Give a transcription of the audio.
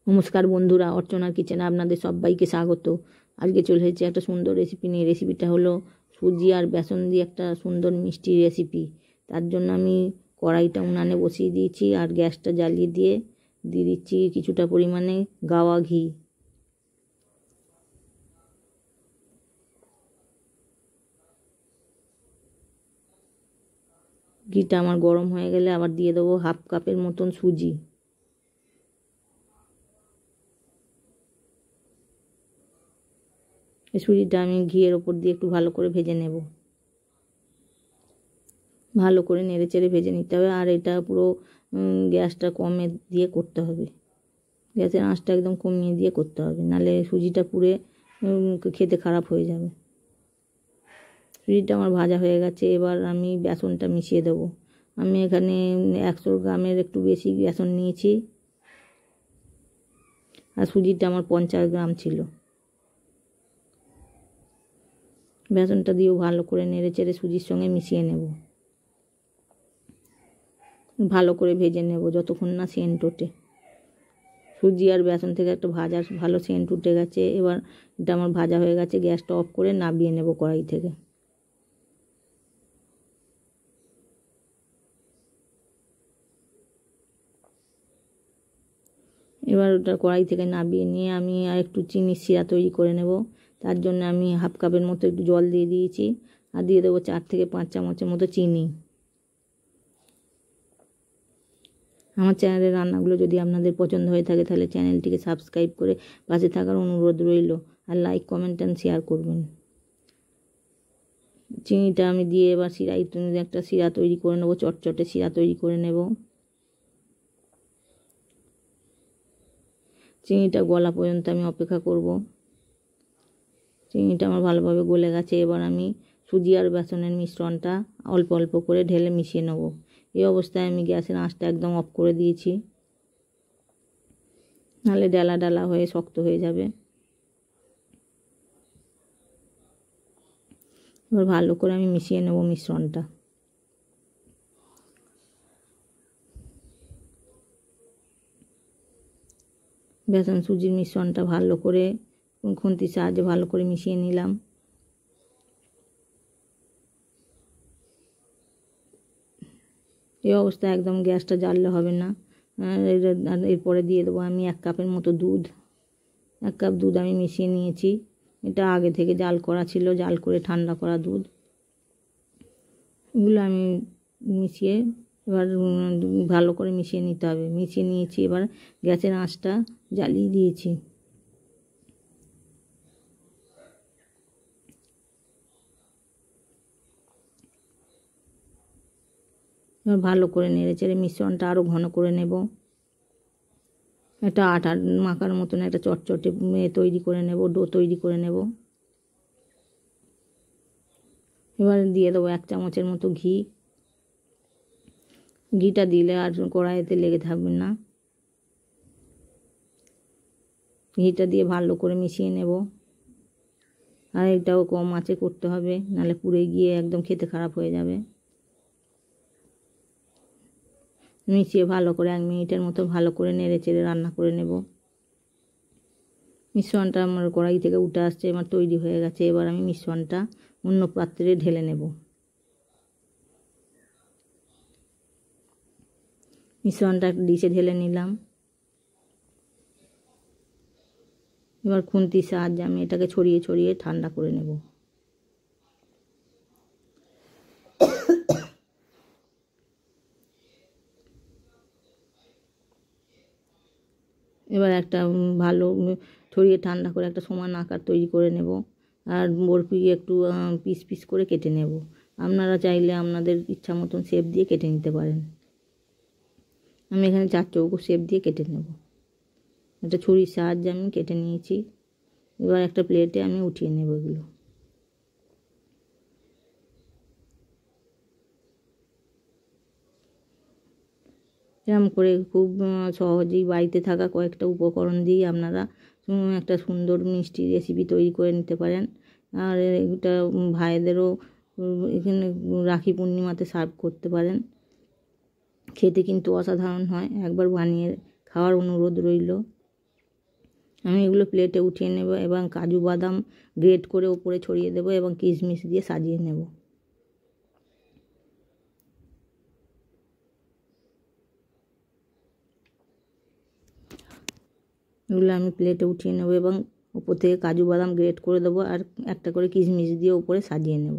নমস্কার বন্ধুরা, অর্চনার কিচেনে আপনাদের সবাইকে স্বাগত। আজকে চলে এসেছি একটা সুন্দর রেসিপি নিয়ে। রেসিপিটা হলো সুজি আর বেসন দিয়ে একটা সুন্দর মিষ্টি রেসিপি। তার জন্য আমি কড়াইটা উনানে বসিয়ে দিয়েছি আর গ্যাসটা জ্বালিয়ে দিয়ে দিচ্ছি কিছুটা পরিমাণে গাওয়া ঘি। ঘিটা আমার গরম হয়ে গেলে আবার দিয়ে দেবো হাফ কাপের মতন সুজি। এই সুজিটা আমি ঘিয়ের ওপর দিয়ে একটু ভালো করে ভেজে নেব। ভালো করে নেড়ে চেড়ে ভেজে নিতে হবে। আর এটা পুরো গ্যাসটা কমে দিয়ে করতে হবে। গ্যাসের আঁচটা একদম কমিয়ে দিয়ে করতে হবে, নাহলে সুজিটা পুড়ে খেতে খারাপ হয়ে যাবে। সুজিটা আমার ভাজা হয়ে গেছে। এবার আমি বেসনটা মিশিয়ে দেবো। আমি এখানে 100 গ্রামের একটু বেশি বেসন নিয়েছি আর সুজিটা আমার 50 গ্রাম ছিল। বেসনটা দিয়েও ভালো করে নেড়ে চেড়ে সুজির সঙ্গে মিশিয়ে নেব। ভালো করে ভেজে নেব যতক্ষণ না সেন্ট ওঠে। সুজি আর বেসন থেকে একটা ভালো সেন্ট উঠে গেছে। এবার এটা আমার ভাজা হয়ে গেছে। গ্যাসটা অফ করে নামিয়ে নেব কড়াই থেকে। এবার ওটা কড়াই থেকে নামিয়ে নিয়ে আমি আর একটু চিনির শিরা তৈরি করে নেব। তার জন্য আমি হাফ কাপের মতো একটু জল দিয়ে দিয়েছি আর দিয়ে দেবো 4 থেকে 5 চামচের মতো চিনি। আমার চ্যানেলের রান্নাগুলো যদি আপনাদের পছন্দ হয়ে থাকে তাহলে চ্যানেলটিকে সাবস্ক্রাইব করে পাশে থাকার অনুরোধ রইল। আর লাইক, কমেন্ট অ্যান্ড শেয়ার করবেন। চিনিটা আমি দিয়ে এবার একটা শিরা তৈরি করে নেবো, চটচটে শিরা তৈরি করে নেব। চিনিটা গলা পর্যন্ত আমি অপেক্ষা করব। চিনিটা আমার ভালোভাবে গলে গেছে। এবার আমি সুজি আর বেসনের মিশ্রণটা অল্প অল্প করে ঢেলে মিশিয়ে নেব। এই অবস্থায় আমি গ্যাসের আঁচটা একদম অফ করে দিয়েছি, নাহলে ডালা ডালা হয়ে শক্ত হয়ে যাবে। এবার ভালো করে আমি মিশিয়ে নেব মিশ্রণটা। বেসন সুজির মিশ্রণটা ভালো করে খুন্তির সাহায্যে ভালো করে মিশিয়ে নিলাম। এই অবস্থায় একদম গ্যাসটা জ্বাললে হবে না। এরপরে দিয়ে দেবো আমি 1 কাপের মতো দুধ। 1 কাপ দুধ আমি মিশিয়ে নিয়েছি। এটা আগে থেকে জাল করা ছিল, জাল করে ঠান্ডা করা দুধ। এগুলো আমি মিশিয়ে এবার ভালো করে মিশিয়ে নিতে হবে। মিশিয়ে নিয়েছি। এবার গ্যাসের আঁচটা জ্বালিয়ে দিয়েছি। এবার ভালো করে নেড়ে চেড়ে মিশ্রণটা আরও ঘন করে নেব। একটা আটা মাখার মতন একটা চটচটে তৈরি করে নেব, ডো তৈরি করে নেব। এবার দিয়ে দেবো 1 চামচের মতো ঘি। ঘিটা দিলে আর কড়াইতে লেগে থাকবে না। ঘিটা দিয়ে ভালো করে মিশিয়ে নেব। আর এটাও কম আঁচে করতে হবে, নাহলে পুড়ে গিয়ে একদম খেতে খারাপ হয়ে যাবে। মিশিয়ে ভালো করে 1 মিনিটের মতো ভালো করে নেড়ে চেড়ে রান্না করে নেব। মিশ্রণটা আমার কড়াই থেকে উঠে আসছে, আমার তৈরি হয়ে গেছে। এবার আমি মিশ্রণটা অন্য পাত্রে ঢেলে নেব। মিশ্রণটা ডিশে ঢেলে নিলাম। এবার খুন্তির সাহায্যে আমি এটাকে ছড়িয়ে ছড়িয়ে ঠান্ডা করে নেব। এবার একটা ভালো ছড়িয়ে ঠান্ডা করে একটা সমান আকার তৈরি করে নেব। আর বরফি একটু পিস পিস করে কেটে নেব। আপনারা চাইলে আপনাদের ইচ্ছা মতন শেপ দিয়ে কেটে নিতে পারেন। আমি এখানে 4 চৌকো শেপ দিয়ে কেটে নেব। একটা ছুরির সাহায্যে আমি কেটে নিয়েছি। এবার একটা প্লেটে আমি উঠিয়ে নেব এগুলো। এরকম করে খুব সহজেই বাড়িতে থাকা কয়েকটা উপকরণ দিয়ে আপনারা একটা সুন্দর মিষ্টি রেসিপি তৈরি করে নিতে পারেন। আর এটা ভাইদেরও এখানে রাখি পূর্ণিমাতে সার্ভ করতে পারেন। খেতে কিন্তু অসাধারণ হয়। একবার বানিয়ে খাওয়ার অনুরোধ রইল। আমি এগুলো প্লেটে উঠিয়ে নেব এবং কাজু বাদাম গ্রেট করে ওপরে ছড়িয়ে দেবো এবং কিশমিশ দিয়ে সাজিয়ে নেব। এগুলো আমি প্লেটে উঠিয়ে নেব এবং ওপর থেকে কাজু বাদাম গ্রেট করে দেবো আর একটা করে কিশমিশ দিয়ে ওপরে সাজিয়ে নেব।